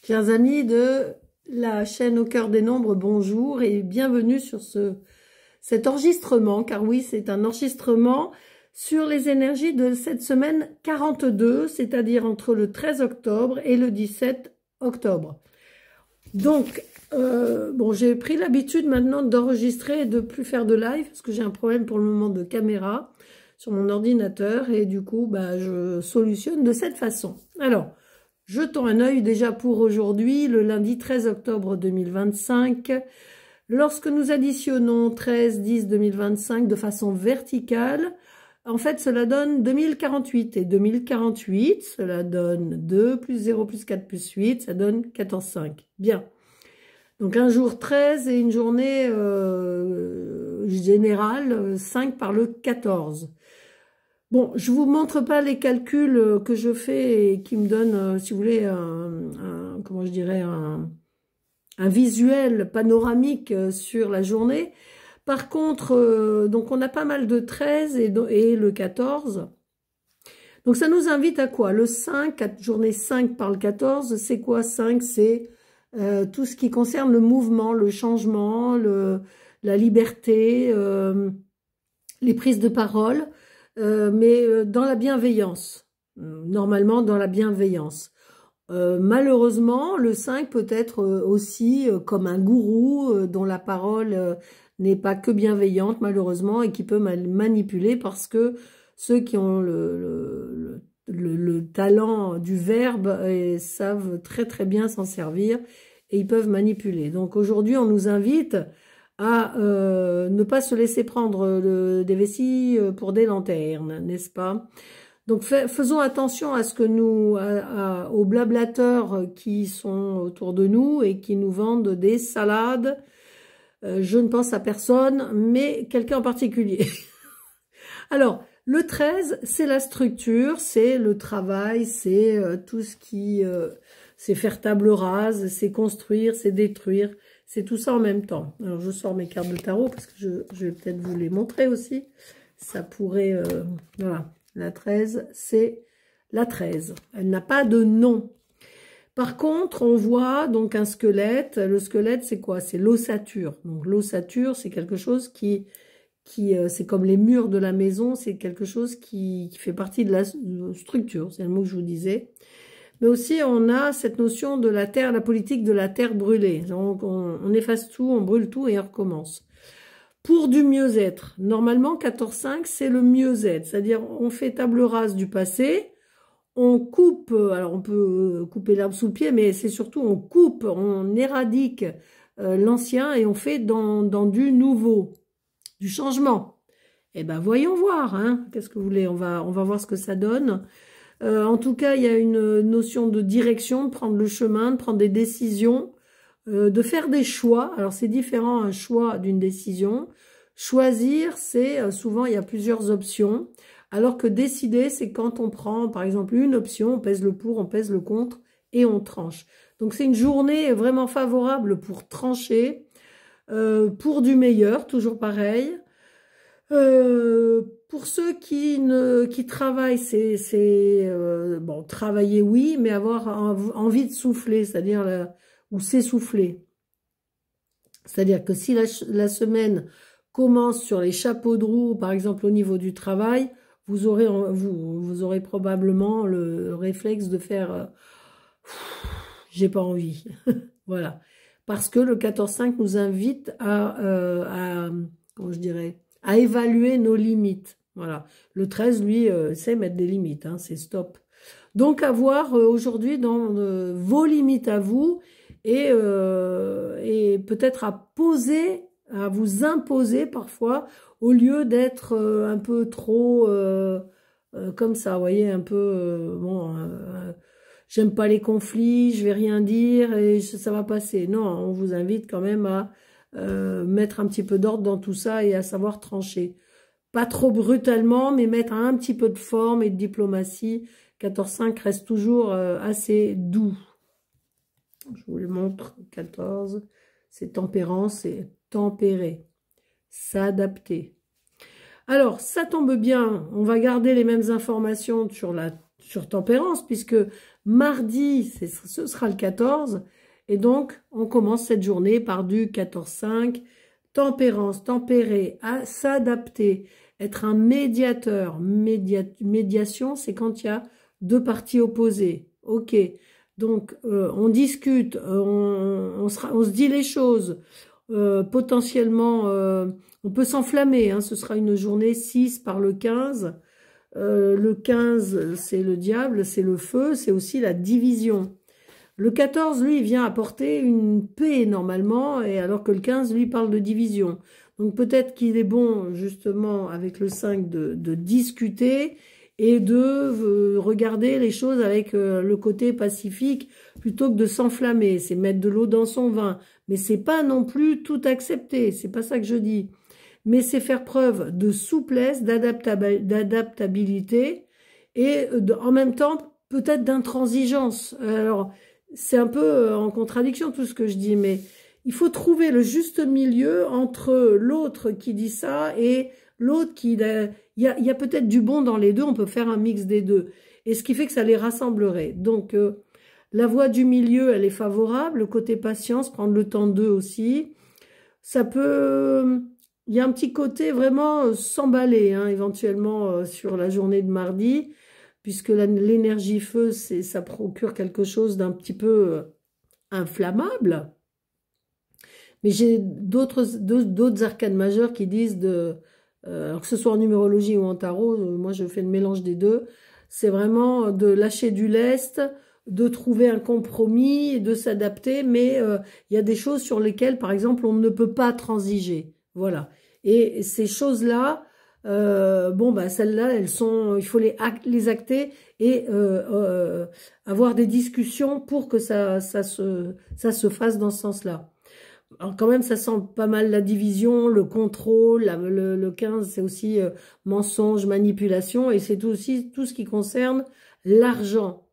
Chers amis de la chaîne Au Cœur des Nombres, bonjour et bienvenue sur cet enregistrement, car oui, c'est un enregistrement sur les énergies de cette semaine 42, c'est-à-dire entre le 13 octobre et le 17 octobre. Donc, bon, j'ai pris l'habitude maintenant d'enregistrer et de plus faire de live, parce que j'ai un problème pour le moment de caméra sur mon ordinateur, et du coup, je solutionne de cette façon. Alors, jetons un œil déjà pour aujourd'hui, le lundi 13 octobre 2025. Lorsque nous additionnons 13, 10, 2025 de façon verticale, en fait, cela donne 2048. Et 2048, cela donne 2 plus 0 plus 4 plus 8, ça donne 14, 5. Bien. Donc un jour 13 et une journée générale, 5 par le 14. Bon, je vous montre pas les calculs que je fais et qui me donnent, si vous voulez, comment je dirais, un visuel panoramique sur la journée. Par contre, donc on a pas mal de 13 et le 14. Donc ça nous invite à quoi? Le 5, journée 5 par le 14, c'est quoi 5? C'est tout ce qui concerne le mouvement, le changement, la liberté, les prises de parole. Mais dans la bienveillance, normalement dans la bienveillance. Malheureusement, le 5 peut être aussi comme un gourou dont la parole n'est pas que bienveillante, malheureusement, et qui peut manipuler parce que ceux qui ont le talent du verbe savent très très bien s'en servir et ils peuvent manipuler. Donc aujourd'hui, on nous invite à ne pas se laisser prendre des vessies pour des lanternes, n'est-ce pas? Donc faisons attention à ce que nous, aux blablateurs qui sont autour de nous et qui nous vendent des salades. Je ne pense à personne, mais quelqu'un en particulier. Alors, le 13, c'est la structure, c'est le travail, c'est tout ce qui... c'est faire table rase, c'est construire, c'est détruire. C'est tout ça en même temps. Alors, je sors mes cartes de tarot parce que je vais peut-être vous les montrer aussi. Ça pourrait... voilà, la 13, c'est la 13. Elle n'a pas de nom. Par contre, on voit donc un squelette. Le squelette, c'est quoi? C'est l'ossature. Donc, l'ossature, c'est quelque chose qui c'est comme les murs de la maison. C'est quelque chose qui fait partie de la structure. C'est le mot que je vous disais. Mais aussi, on a cette notion de la terre, la politique de la terre brûlée. Donc, on efface tout, on brûle tout et on recommence. Pour du mieux-être, normalement, 14-5, c'est le mieux-être. C'est-à-dire, on fait table rase du passé, on coupe, alors on peut couper l'herbe sous le pied, mais c'est surtout, on coupe, on éradique l'ancien et on fait dans du nouveau, du changement. Eh ben, voyons voir, hein. Qu'est-ce que vous voulez? On va voir ce que ça donne. En tout cas, il y a une notion de direction, de prendre le chemin, de prendre des décisions, de faire des choix. Alors, c'est différent un choix d'une décision. Choisir, c'est souvent, il y a plusieurs options. Alors que décider, c'est quand on prend, par exemple, une option, on pèse le pour, on pèse le contre et on tranche. Donc, c'est une journée vraiment favorable pour trancher, pour du meilleur, toujours pareil. Pour ceux qui travaillent, c'est bon, travailler oui, mais avoir envie de souffler, c'est-à-dire ou s'essouffler. C'est-à-dire que si la semaine commence sur les chapeaux de roue, par exemple au niveau du travail, vous aurez probablement le réflexe de faire j'ai pas envie. Voilà. Parce que le 14-5 nous invite à comment je dirais, à évaluer nos limites. Voilà. Le 13, lui, sait mettre des limites, hein, c'est stop. Donc, à voir aujourd'hui dans vos limites à vous et peut-être à vous imposer parfois, au lieu d'être un peu trop comme ça, vous voyez, un peu, bon, j'aime pas les conflits, je vais rien dire et ça va passer. Non, on vous invite quand même à mettre un petit peu d'ordre dans tout ça et à savoir trancher. Pas trop brutalement, mais mettre un petit peu de forme et de diplomatie. 14-5 reste toujours assez doux. Je vous le montre. 14, c'est tempérance, c'est tempérer, s'adapter. Alors, ça tombe bien, on va garder les mêmes informations sur Tempérance, puisque mardi, ce sera le 14, et donc on commence cette journée par du 14-5, Tempérance, tempérer, à s'adapter, être un médiateur. Médiation, c'est quand il y a deux parties opposées. Ok, donc on discute, on se dit les choses, potentiellement, on peut s'enflammer, hein, ce sera une journée 6 par le 15. Le 15, c'est le diable, c'est le feu, c'est aussi la division. Le 14, lui, il vient apporter une paix normalement, et alors que le 15, lui, parle de division. Donc peut-être qu'il est bon, justement, avec le 5, de discuter et de regarder les choses avec le côté pacifique plutôt que de s'enflammer. C'est mettre de l'eau dans son vin. Mais c'est pas non plus tout accepter, c'est pas ça que je dis. Mais c'est faire preuve de souplesse, d'adaptabilité et en même temps peut-être d'intransigeance. Alors c'est un peu en contradiction tout ce que je dis, mais il faut trouver le juste milieu entre l'autre qui dit ça et l'autre qui... Il y a peut-être du bon dans les deux, on peut faire un mix des deux. Et ce qui fait que ça les rassemblerait. Donc la voie du milieu, elle est favorable. Le côté patience, prendre le temps d'eux aussi. Ça peut... Il y a un petit côté vraiment s'emballer, hein, éventuellement sur la journée de mardi, puisque l'énergie feu, ça procure quelque chose d'un petit peu inflammable. Mais j'ai d'autres arcanes majeures qui disent alors que ce soit en numérologie ou en tarot, moi je fais le mélange des deux, c'est vraiment de lâcher du lest, de trouver un compromis, de s'adapter, mais il y a des choses sur lesquelles, par exemple, on ne peut pas transiger. Voilà. Et ces choses-là, bon, bah, celles-là, elles sont, il faut les acter et avoir des discussions pour que ça se fasse dans ce sens-là. Alors quand même, ça sent pas mal la division, le contrôle, le 15, c'est aussi mensonge, manipulation, et c'est aussi tout ce qui concerne l'argent.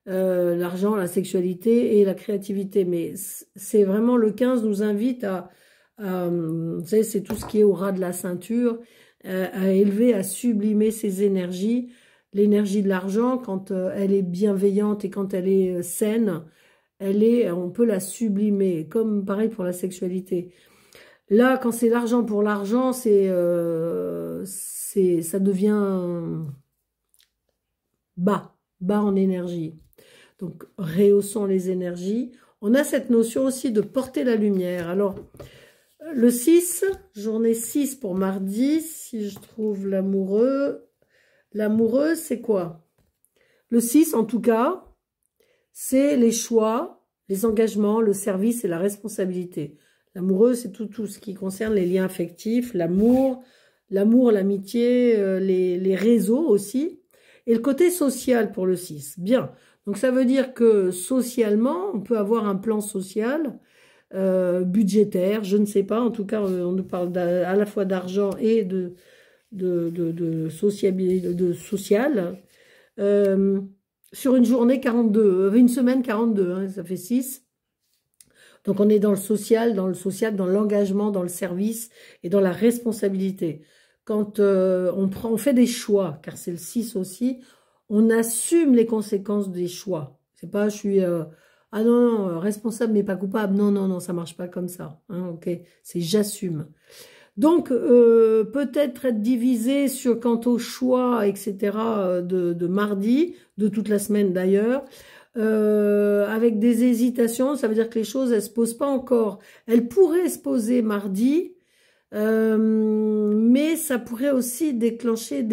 L'argent, la sexualité et la créativité. Mais c'est vraiment, le 15 nous invite vous savez, c'est tout ce qui est au ras de la ceinture, à élever, à sublimer ses énergies. L'énergie de l'argent, quand elle est bienveillante et quand elle est saine, on peut la sublimer, comme pareil pour la sexualité. Là, quand c'est l'argent pour l'argent, ça devient bas en énergie. Donc, rehaussons les énergies. On a cette notion aussi de porter la lumière. Alors, le 6, journée 6 pour mardi, si je trouve l'amoureux. L'amoureux, c'est quoi? Le 6, en tout cas, c'est les choix, les engagements, le service et la responsabilité. L'amoureux, c'est tout ce qui concerne les liens affectifs, l'amour, l'amitié, les réseaux aussi. Et le côté social pour le 6. Bien. Donc ça veut dire que socialement, on peut avoir un plan social, budgétaire, je ne sais pas. En tout cas, on nous parle à la fois d'argent et de social. Sur une journée 42, une semaine 42, hein, ça fait 6. Donc on est dans le social, dans l'engagement, dans le service et dans la responsabilité. Quand on fait des choix, car c'est le 6 aussi, on assume les conséquences des choix. C'est pas je suis ah non, responsable mais pas coupable. Non, ça marche pas comme ça. Hein, ok, c'est j'assume. Donc peut-être être divisé quant au choix, etc. de mardi, de toute la semaine d'ailleurs. Avec des hésitations, ça veut dire que les choses, elles se posent pas encore. Elles pourraient se poser mardi, mais ça pourrait aussi déclencher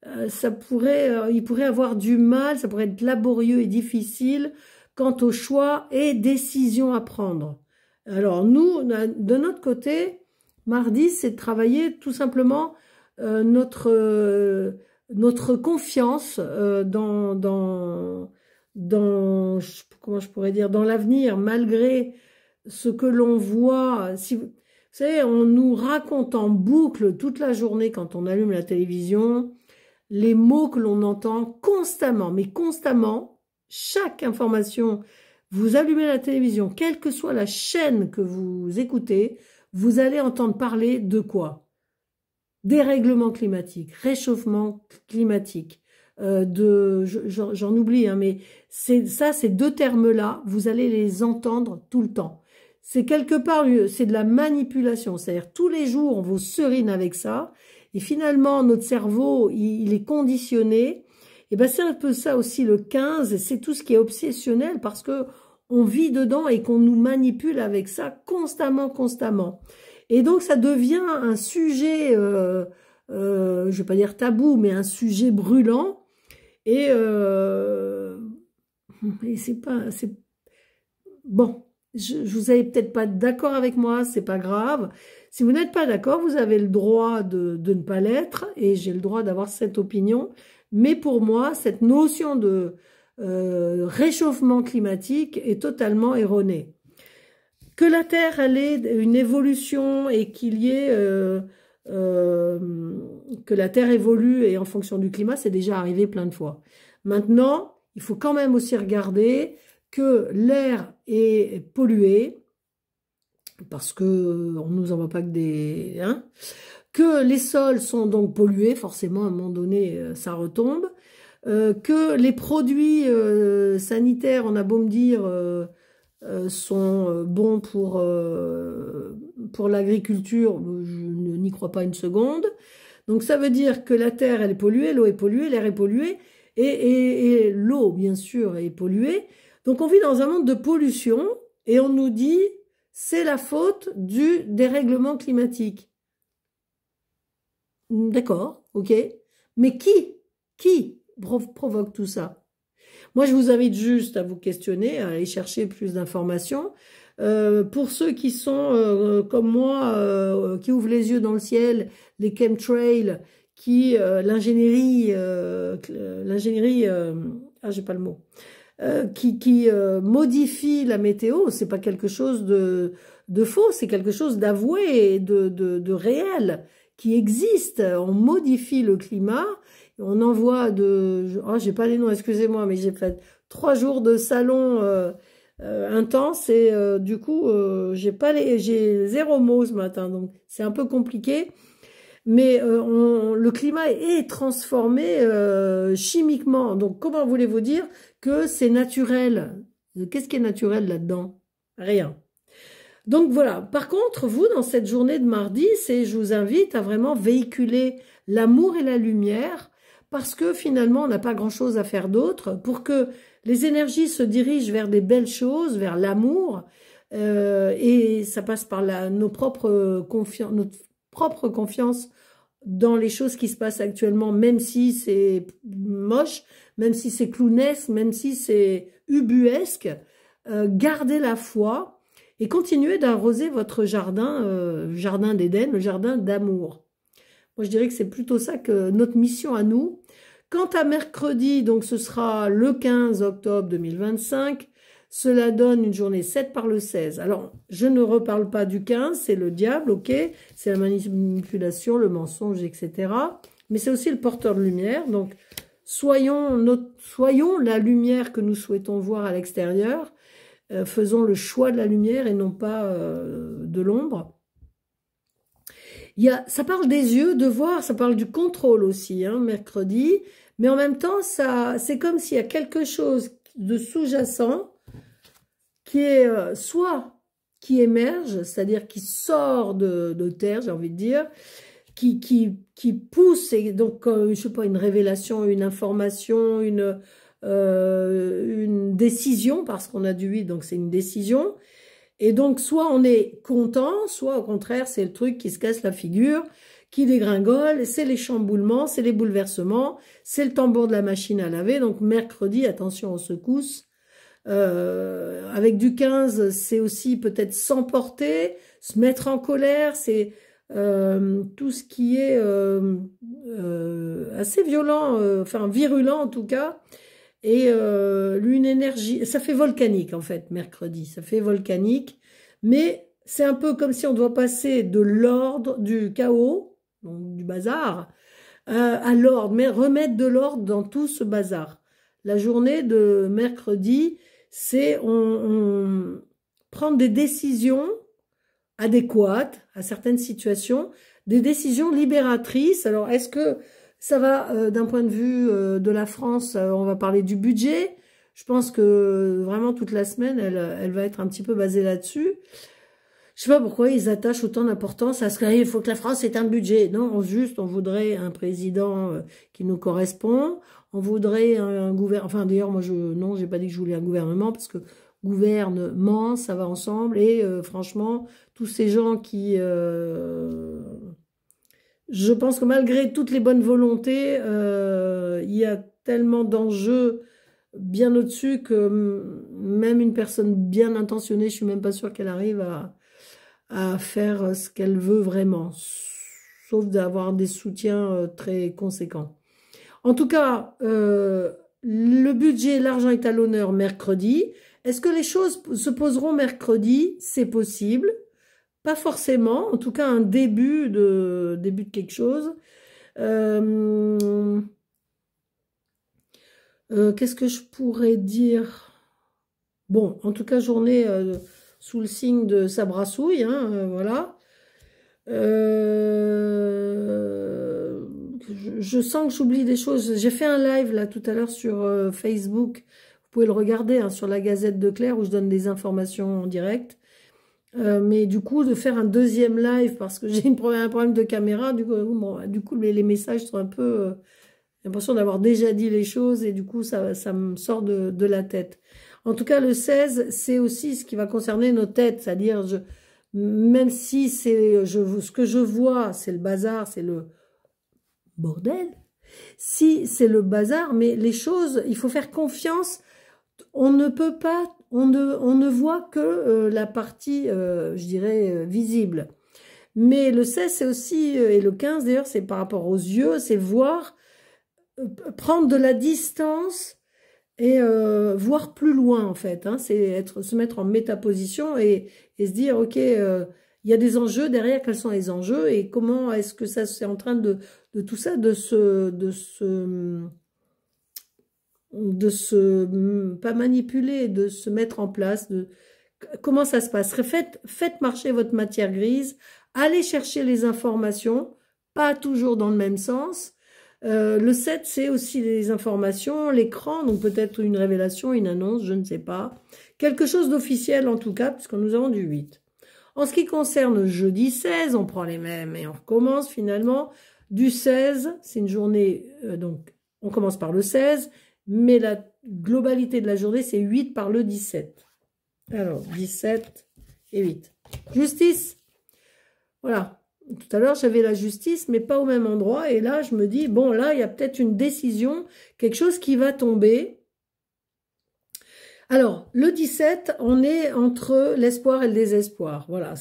il pourrait avoir du mal, ça pourrait être laborieux et difficile quant au choix et décisions à prendre. Alors nous, de notre côté, mardi, c'est de travailler tout simplement notre confiance comment je pourrais dire, dans l'avenir, malgré ce que l'on voit. Vous savez, on nous raconte en boucle toute la journée quand on allume la télévision, les mots que l'on entend constamment, mais constamment, chaque information, vous allumez la télévision, quelle que soit la chaîne que vous écoutez, vous allez entendre parler de quoi? Dérèglement climatique, réchauffement climatique, j'en oublie, hein, mais ces deux termes-là, vous allez les entendre tout le temps. C'est quelque part, c'est de la manipulation, c'est-à-dire tous les jours, on vous serine avec ça, et finalement, notre cerveau, il est conditionné. Et ben c'est un peu ça aussi le 15, c'est tout ce qui est obsessionnel, parce que on vit dedans et qu'on nous manipule avec ça constamment, constamment. Et donc, ça devient un sujet, je vais pas dire tabou, mais un sujet brûlant. Et c'est pas... Bon, vous n'allez peut-être pas d'accord avec moi, c'est pas grave. Si vous n'êtes pas d'accord, vous avez le droit de ne pas l'être, et j'ai le droit d'avoir cette opinion. Mais pour moi, cette notion de réchauffement climatique est totalement erronée. Que la Terre, elle ait une évolution et qu'il y ait... que la Terre évolue et en fonction du climat, c'est déjà arrivé plein de fois. Maintenant, il faut quand même aussi regarder que l'air est pollué, parce que on nous envoie pas que des... Hein, que les sols sont donc pollués, forcément à un moment donné ça retombe, que les produits sanitaires, on a beau me dire, sont bons pour l'agriculture, je n'y crois pas une seconde. Donc ça veut dire que la terre elle est polluée, l'eau est polluée, l'air est pollué, et l'eau bien sûr est polluée. Donc on vit dans un monde de pollution, et on nous dit c'est la faute du dérèglement climatique. D'accord, ok. Mais qui provoque tout ça? Moi, je vous invite juste à vous questionner, à aller chercher plus d'informations. Pour ceux qui sont comme moi, qui ouvrent les yeux dans le ciel, les chemtrails, l'ingénierie, ah j'ai pas le mot, qui modifie la météo, c'est pas quelque chose de faux, c'est quelque chose d'avoué et de réel, qui existe. On modifie le climat, on envoie oh, j'ai pas les noms, excusez-moi, mais j'ai fait 3 jours de salon intense, et du coup j'ai 0 mots ce matin, donc c'est un peu compliqué. Mais le climat est transformé chimiquement. Donc comment voulez-vous dire que c'est naturel? Qu'est-ce qui est naturel là-dedans? Rien. Donc voilà. Par contre, vous, dans cette journée de mardi, je vous invite à vraiment véhiculer l'amour et la lumière, parce que finalement, on n'a pas grand-chose à faire d'autre pour que les énergies se dirigent vers des belles choses, vers l'amour, et ça passe par notre propre confiance dans les choses qui se passent actuellement, même si c'est moche, même si c'est clownesque, même si c'est ubuesque. Gardez la foi et continuez d'arroser votre jardin, jardin d'Éden, le jardin d'amour. Moi, je dirais que c'est plutôt ça que notre mission à nous. Quant à mercredi, donc ce sera le 15 octobre 2025, cela donne une journée 7 par le 16. Alors, je ne reparle pas du 15, c'est le diable, ok, c'est la manipulation, le mensonge, etc. Mais c'est aussi le porteur de lumière, donc soyons la lumière que nous souhaitons voir à l'extérieur, faisons le choix de la lumière et non pas de l'ombre. Ça parle des yeux, de voir, ça parle du contrôle aussi, hein, mercredi, mais en même temps, c'est comme s'il y a quelque chose de sous-jacent qui est soit qui émerge, c'est-à-dire qui sort de terre, j'ai envie de dire, qui pousse, et donc, je sais pas, une révélation, une information, une décision, parce qu'on a du 8, donc c'est une décision. Et donc, soit on est content, soit au contraire, c'est le truc qui se casse la figure, qui dégringole, c'est les chamboulements, c'est les bouleversements, c'est le tambour de la machine à laver. Donc, mercredi, attention aux secousses. Avec du 15, c'est aussi peut-être s'emporter, se mettre en colère, c'est tout ce qui est assez violent, enfin virulent en tout cas. Et une énergie, ça fait volcanique en fait, mercredi, ça fait volcanique, mais c'est un peu comme si on doit passer de l'ordre, du chaos, donc du bazar, à l'ordre, mais remettre de l'ordre dans tout ce bazar. La journée de mercredi, c'est on prendre des décisions adéquates à certaines situations, des décisions libératrices. Alors, est-ce que Ça va d'un point de vue de la France, on va parler du budget. Je pense que vraiment toute la semaine, elle va être un petit peu basée là-dessus. Je sais pas pourquoi ils attachent autant d'importance à ce qu'il faut que la France ait un budget. Non, juste, on voudrait un président qui nous correspond. On voudrait un gouvernement. Enfin, d'ailleurs, moi, non, j'ai pas dit que je voulais un gouvernement parce que gouvernement, ça va ensemble. Et franchement, tous ces gens qui, je pense que malgré toutes les bonnes volontés, il y a tellement d'enjeux bien au-dessus que même une personne bien intentionnée, je suis même pas sûre qu'elle arrive à faire ce qu'elle veut vraiment, sauf d'avoir des soutiens très conséquents. En tout cas, le budget, l'argent est à l'honneur mercredi. Est-ce que les choses se poseront mercredi? C'est possible. Pas forcément, en tout cas un début de quelque chose. Qu'est-ce que je pourrais dire? Bon, en tout cas, journée sous le signe de sa brassouille, hein, voilà. Je sens que j'oublie des choses. J'ai fait un live là tout à l'heure sur Facebook. Vous pouvez le regarder hein, sur la Gazette de Claire où je donne des informations en direct. Mais du coup, de faire un deuxième live parce que j'ai un problème de caméra, du coup les messages sont un peu... j'ai l'impression d'avoir déjà dit les choses et du coup, ça me sort de la tête. En tout cas, le 16, c'est aussi ce qui va concerner nos têtes. C'est-à-dire, même si ce que je vois, c'est le bazar, c'est le bordel. Si c'est le bazar, mais les choses, il faut faire confiance. On ne peut pas, on ne voit que la partie, je dirais, visible. Mais le 16, c'est aussi, et le 15 d'ailleurs, c'est par rapport aux yeux, c'est voir, prendre de la distance et voir plus loin en fait. Hein, c'est se mettre en métaposition et se dire, ok, il y a des enjeux derrière, quels sont les enjeux et comment est-ce que ça c'est en train de tout ça, de se pas manipuler, de se mettre en place, comment ça se passe. Faites marcher votre matière grise, allez chercher les informations, pas toujours dans le même sens. Le 7, c'est aussi les informations, l'écran, donc peut-être une révélation, une annonce, je ne sais pas. Quelque chose d'officiel en tout cas, puisque nous avons du 8. En ce qui concerne jeudi 16, on prend les mêmes et on recommence finalement. Du 16, c'est une journée, donc on commence par le 16, mais la globalité de la journée, c'est 8 par le 17. Alors, 17 et 8. Justice. Voilà. Tout à l'heure, j'avais la justice, mais pas au même endroit. Et là, je me dis, bon, là, il y a peut-être une décision, quelque chose qui va tomber. Alors, le 17, on est entre l'espoir et le désespoir. Voilà,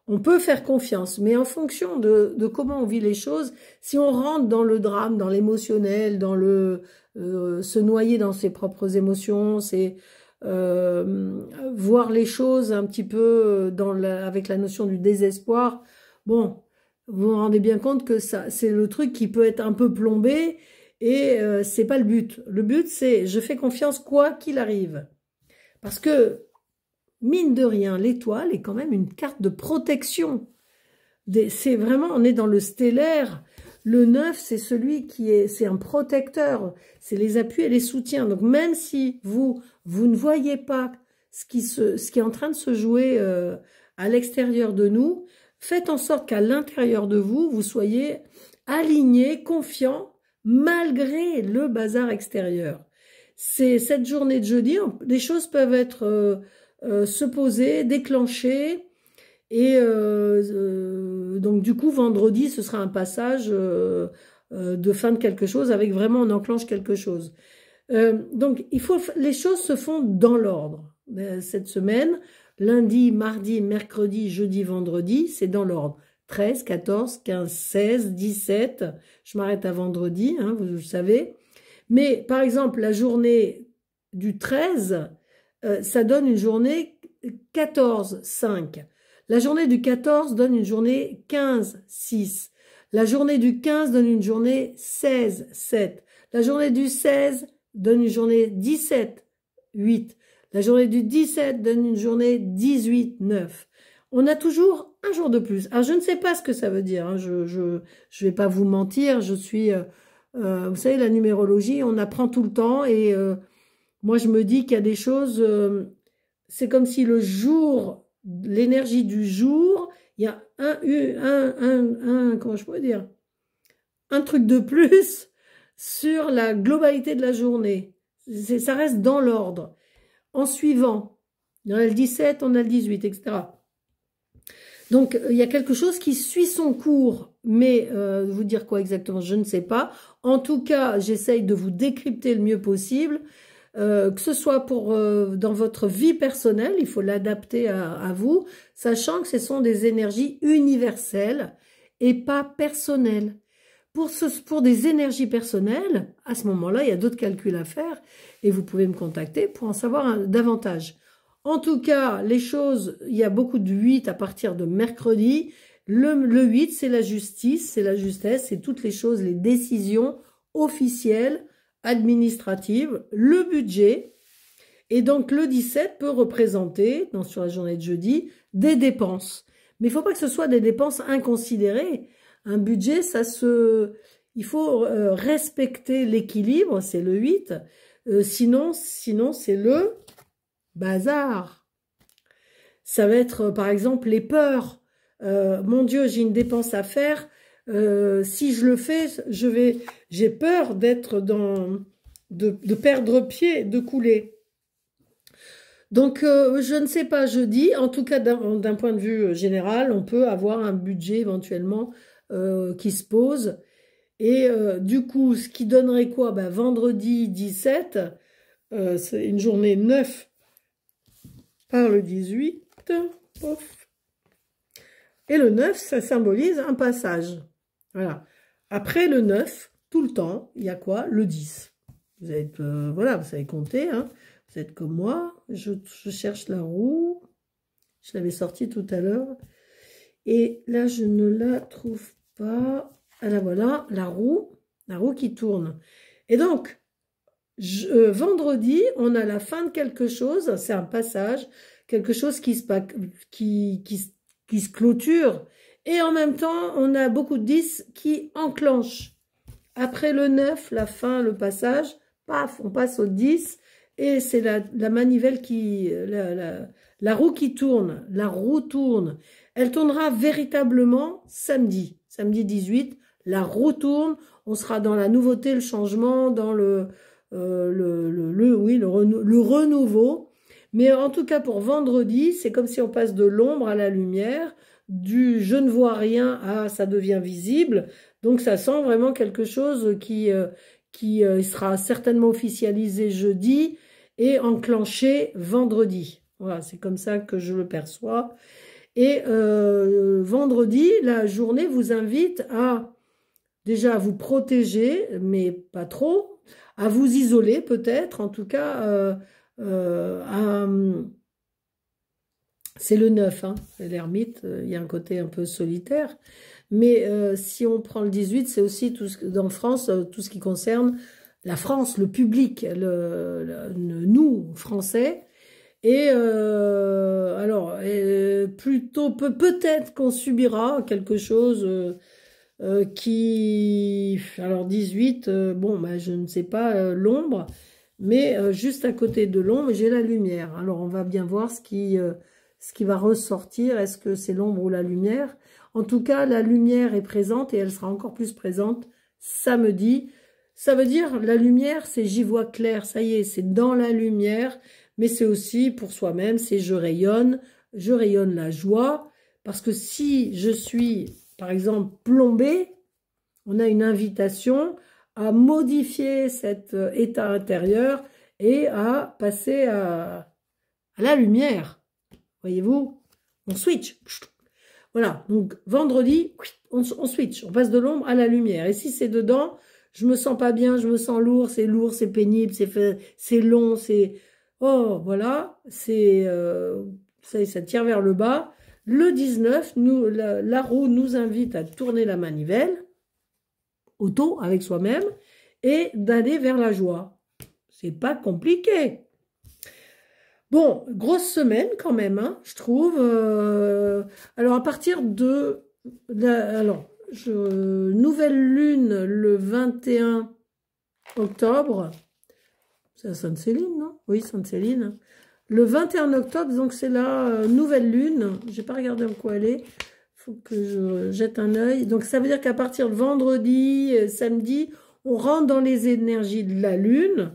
on peut faire confiance, mais en fonction de comment on vit les choses, si on rentre dans le drame, dans l'émotionnel, dans se noyer dans ses propres émotions, c'est voir les choses un petit peu avec la notion du désespoir. Bon, vous vous rendez bien compte que ça, c'est le truc qui peut être un peu plombé et c'est pas le but. Le but, c'est je fais confiance quoi qu'il arrive. Parce que, mine de rien, l'étoile est quand même une carte de protection. C'est vraiment, on est dans le stellaire. Le 9, c'est celui c'est un protecteur. C'est les appuis et les soutiens. Donc, même si vous ne voyez pas ce qui est en train de se jouer à l'extérieur de nous, faites en sorte qu'à l'intérieur de vous, vous soyez aligné, confiant, malgré le bazar extérieur. C'est cette journée de jeudi, les choses peuvent être se poser, déclencher, et donc du coup vendredi ce sera un passage de fin de quelque chose avec vraiment on enclenche quelque chose. Donc les choses se font dans l'ordre cette semaine. Lundi, mardi, mercredi, jeudi, vendredi, c'est dans l'ordre. 13, 14, 15, 16, 17. Je m'arrête à vendredi, hein, vous le savez. Mais par exemple, la journée du 13, ça donne une journée 14, 5. La journée du 14 donne une journée 15, 6. La journée du 15 donne une journée 16, 7. La journée du 16 donne une journée 17, 8. La journée du 17 donne une journée 18, 9. On a toujours un jour de plus. Alors, je ne sais pas ce que ça veut dire. Hein. Je vais pas vous mentir. Je suis vous savez, la numérologie, on apprend tout le temps et moi, je me dis qu'il y a des choses, c'est comme si le jour, l'énergie du jour, il y a comment je pourrais dire, un truc de plus sur la globalité de la journée. Ça reste dans l'ordre. En suivant, on a le 17, on a le 18, etc. Donc, il y a quelque chose qui suit son cours, mais vous dire quoi exactement, je ne sais pas. En tout cas, j'essaye de vous décrypter le mieux possible, que ce soit pour dans votre vie personnelle, il faut l'adapter à vous, sachant que ce sont des énergies universelles et pas personnelles. Pour des énergies personnelles, à ce moment-là, il y a d'autres calculs à faire et vous pouvez me contacter pour en savoir davantage. En tout cas, les choses, il y a beaucoup de 8 à partir de mercredi. Le 8, c'est la justice, c'est la justesse, c'est toutes les choses, les décisions officielles, administratives, le budget. Et donc, le 17 peut représenter, sur la journée de jeudi, des dépenses. Mais il ne faut pas que ce soit des dépenses inconsidérées. Un budget, il faut respecter l'équilibre, c'est le 8. Sinon, c'est le bazar. Ça va être, par exemple, les peurs. Mon Dieu, j'ai une dépense à faire. Si je le fais, j'ai peur d'être de perdre pied, de couler. Donc, je ne sais pas, je dis, en tout cas, d'un point de vue général, on peut avoir un budget éventuellement qui se pose. Et du coup, ce qui donnerait quoi? Ben, vendredi 17, c'est une journée 9 par le 18. Pof. Et le 9, ça symbolise un passage. Voilà. Après le 9, tout le temps, il y a quoi? Le 10. Vous êtes, voilà, vous savez compter, hein. Vous êtes comme moi. Je cherche la roue. Je l'avais sortie tout à l'heure. Et là, je ne la trouve pas. Ah là, voilà, la roue qui tourne. Et donc, vendredi, on a la fin de quelque chose. C'est un passage, quelque chose qui se clôture. Et en même temps, on a beaucoup de 10 qui enclenchent. Après le 9, la fin, le passage, paf, on passe au 10. Et c'est la manivelle la roue qui tourne. La roue tourne. Elle tournera véritablement samedi 18. La roue tourne. On sera dans la nouveauté, le changement, dans le renouveau. Mais en tout cas, pour vendredi, c'est comme si on passe de l'ombre à la lumière, du je ne vois rien à ça devient visible. Donc, ça sent vraiment quelque chose qui sera certainement officialisé jeudi et enclenché vendredi. Voilà, c'est comme ça que je le perçois. Et vendredi, la journée vous invite à déjà vous protéger, mais pas trop, à vous isoler peut-être, en tout cas, c'est le 9, hein, l'ermite, il y a un côté un peu solitaire, mais si on prend le 18, c'est aussi dans France, tout ce qui concerne la France, le public, nous, Français. Et alors, plutôt peut-être qu'on subira quelque chose alors 18, bon, bah, je ne sais pas l'ombre, mais juste à côté de l'ombre, j'ai la lumière. Alors, on va bien voir ce qui va ressortir. Est-ce que c'est l'ombre ou la lumière? En tout cas, la lumière est présente et elle sera encore plus présente samedi. Ça veut dire, la lumière, c'est j'y vois clair, ça y est, c'est dans la lumière, mais c'est aussi pour soi-même, c'est je rayonne la joie, parce que si je suis, par exemple, plombée, on a une invitation à modifier cet état intérieur et à passer à la lumière. Voyez-vous? On switch. Voilà, donc vendredi, on switch, on passe de l'ombre à la lumière. Et si c'est dedans, je me sens pas bien, je me sens lourd, c'est pénible, c'est long, c'est... Oh, voilà, ça tire vers le bas. Le 19, la roue nous invite à tourner la manivelle, auto, avec soi-même, et d'aller vers la joie. C'est pas compliqué. Bon, grosse semaine quand même, hein, je trouve. Alors, à partir de... Alors, nouvelle lune le 21 octobre. C'est à Sainte-Céline, non? Oui, Sainte-Céline. Le 21 octobre, donc c'est la nouvelle lune. Je n'ai pas regardé en quoi elle est. Il faut que je jette un œil. Donc ça veut dire qu'à partir de vendredi, samedi, on rentre dans les énergies de la lune.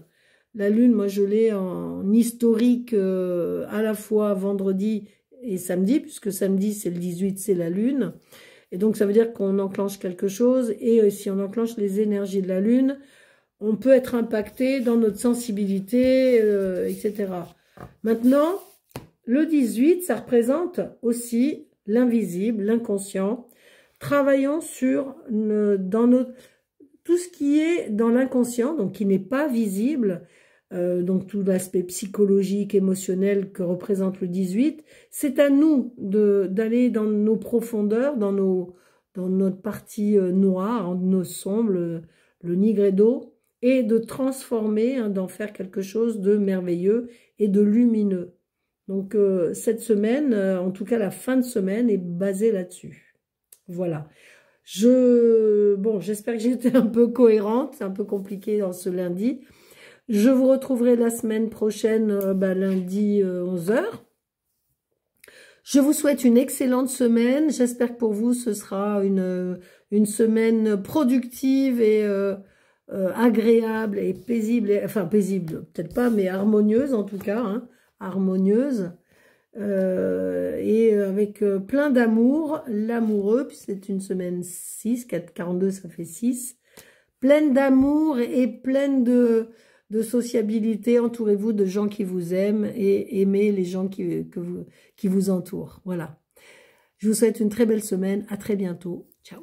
La lune, moi je l'ai en historique à la fois vendredi et samedi, puisque samedi c'est le 18, c'est la lune. Et donc ça veut dire qu'on enclenche quelque chose. Et si on enclenche les énergies de la lune, on peut être impacté dans notre sensibilité, etc. Maintenant, le 18, ça représente aussi l'invisible, l'inconscient. Travaillons sur tout ce qui est dans l'inconscient, donc qui n'est pas visible, donc tout l'aspect psychologique, émotionnel que représente le 18. C'est à nous d'aller dans nos profondeurs, dans notre partie noire, nos sombres, le nigredo, et de transformer, hein, d'en faire quelque chose de merveilleux et de lumineux. Donc cette semaine, en tout cas la fin de semaine, est basée là-dessus. Voilà. Bon, j'espère que j'étais un peu cohérente, c'est un peu compliqué dans ce lundi. Je vous retrouverai la semaine prochaine, lundi 11 h. Je vous souhaite une excellente semaine. J'espère que pour vous, ce sera une semaine productive et agréable et paisible, enfin paisible, peut-être pas, mais harmonieuse en tout cas, hein, harmonieuse, et avec plein d'amour, l'amoureux, puis c'est une semaine 6, 4, 42, ça fait 6, pleine d'amour et pleine de sociabilité. Entourez-vous de gens qui vous aiment et aimez les gens qui vous entourent. Voilà. Je vous souhaite une très belle semaine. À très bientôt. Ciao.